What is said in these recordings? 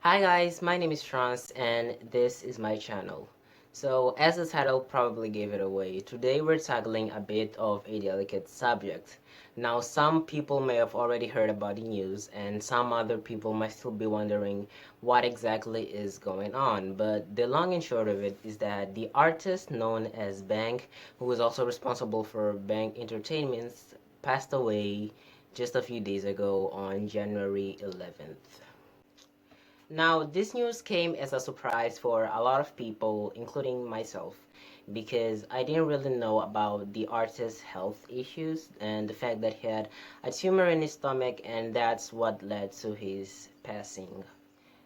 Hi guys, my name is Trans and this is my channel. So as the title probably gave it away, today we're tackling a bit of a delicate subject. Now some people may have already heard about the news and some other people might still be wondering what exactly is going on, but the long and short of it is that the artist known as Bang, who is also responsible for Bang Entertainments, passed away just a few days ago on January 11th. Now, this news came as a surprise for a lot of people, including myself, because I didn't really know about the artist's health issues and the fact that he had a tumor in his stomach, and that's what led to his passing.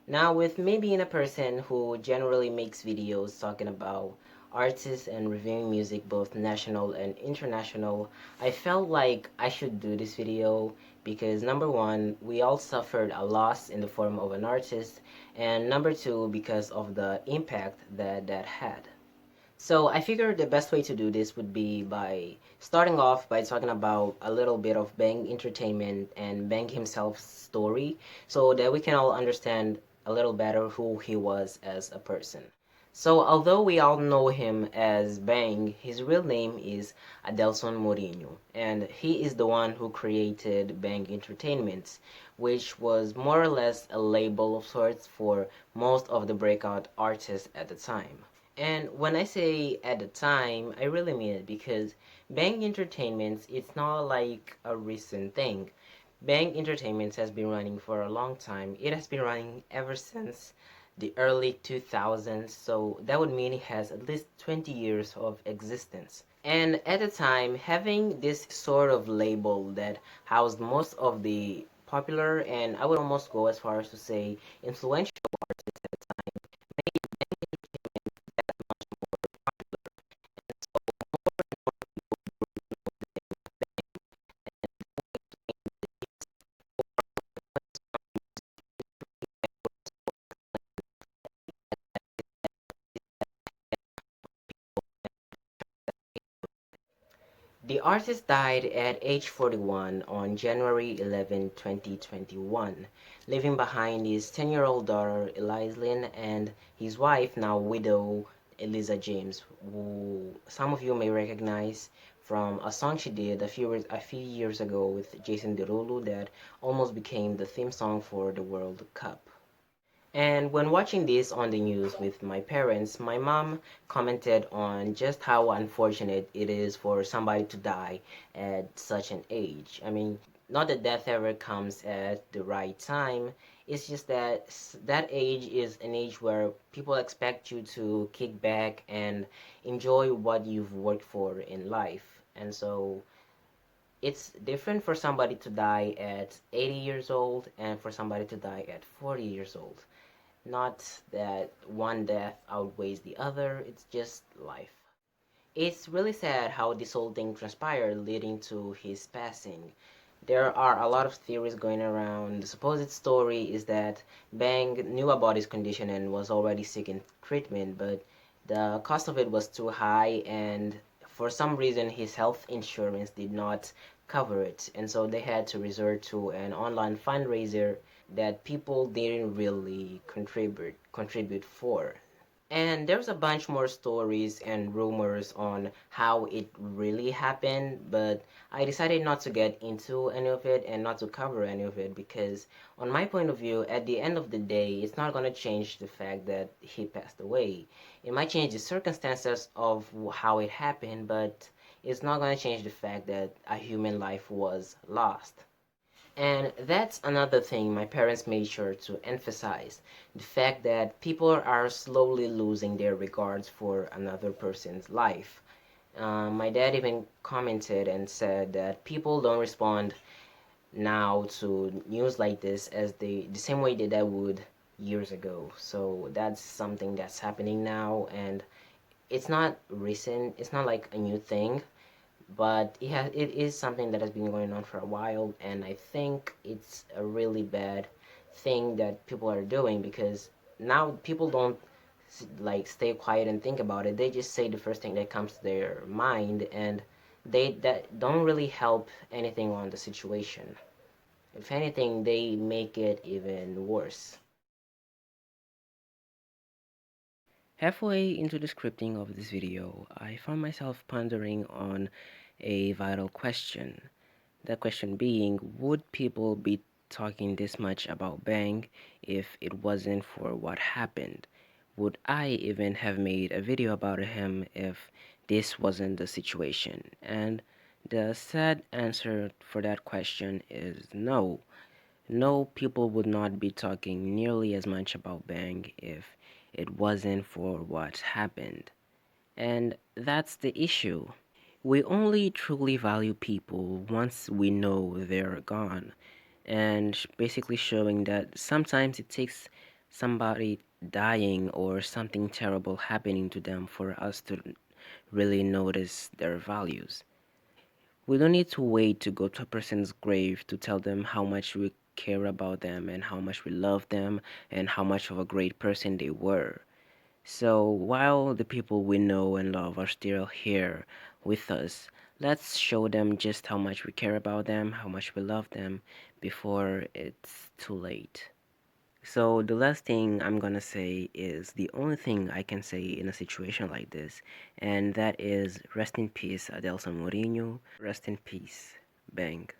Now, with me being a person who generally makes videos talking about artists and reviewing music, both national and international, I felt like I should do this video because number one, we all suffered a loss in the form of an artist, and number two, because of the impact that had. So I figured the best way to do this would be by starting off by talking about a little bit of Bang Entertainment and Bang himself's story so that we can all understand a little better who he was as a person. So although we all know him as Bang, his real name is Adelson Mourinho, and he is the one who created Bang Entertainment, which was more or less a label of sorts for most of the breakout artists at the time. And when I say at the time, I really mean it because Bang Entertainment it's not like a recent thing. Bang Entertainment has been running for a long time. It has been running ever since the early 2000s, so that would mean it has at least 20 years of existence. And at the time, having this sort of label that housed most of the popular and I would almost go as far as to say influential artists at the time made Bang Entertainment that much more popular. And so more and more people grew to know the name of Bang, and that would explain the hits or when some music really Bang was so acclaimed that people the artist died at age 41 on January 11, 2021, leaving behind his 10-year-old daughter Eliselyn and his wife, now widow Eliza James, who some of you may recognize from a song she did a few years ago with Jason Derulo that almost became the theme song for the World Cup. And when watching this on the news with my parents, my mom commented on just how unfortunate it is for somebody to die at such an age. I mean, not that death ever comes at the right time. It's just that that age is an age where people expect you to kick back and enjoy what you've worked for in life. And so it's different for somebody to die at 80 years old and for somebody to die at 40 years old. Not that one death outweighs the other, it's just life. It's really sad how this whole thing transpired leading to his passing. There are a lot of theories going around. The supposed story is that Bang knew about his condition and was already seeking treatment, but the cost of it was too high and for some reason his health insurance did not cover it, and so they had to resort to an online fundraiser that people didn't really contribute for. And there's a bunch more stories and rumors on how it really happened, but I decided not to get into any of it and not to cover any of it because, on my point of view, at the end of the day, it's not going to change the fact that he passed away. It might change the circumstances of how it happened, but it's not going to change the fact that a human life was lost. And that's another thing my parents made sure to emphasize, the fact that people are slowly losing their regards for another person's life. My dad even commented and said that people don't respond now to news like this as the same way that they would years ago. So that's something that's happening now, and it's not recent. It's not like a new thing, but it is something that has been going on for a while, and I think it's a really bad thing that people are doing because now people don't like stay quiet and think about it. They just say the first thing that comes to their mind, and they that don't really help anything on the situation. If anything, they make it even worse. Halfway into the scripting of this video, I found myself pondering on a vital question. The question being, would people be talking this much about Bang if it wasn't for what happened? Would I even have made a video about him if this wasn't the situation? And the sad answer for that question is no. No, people would not be talking nearly as much about Bang if it wasn't for what happened. And that's the issue. We only truly value people once we know they're gone. And basically showing that sometimes it takes somebody dying or something terrible happening to them for us to really notice their values. We don't need to wait to go to a person's grave to tell them how much we care about them and how much we love them and how much of a great person they were. So while the people we know and love are still here with us, let's show them just how much we care about them, how much we love them before it's too late. So the last thing I'm gonna say is the only thing I can say in a situation like this, and that is rest in peace, Adelson Mourinho. Rest in peace, Bang.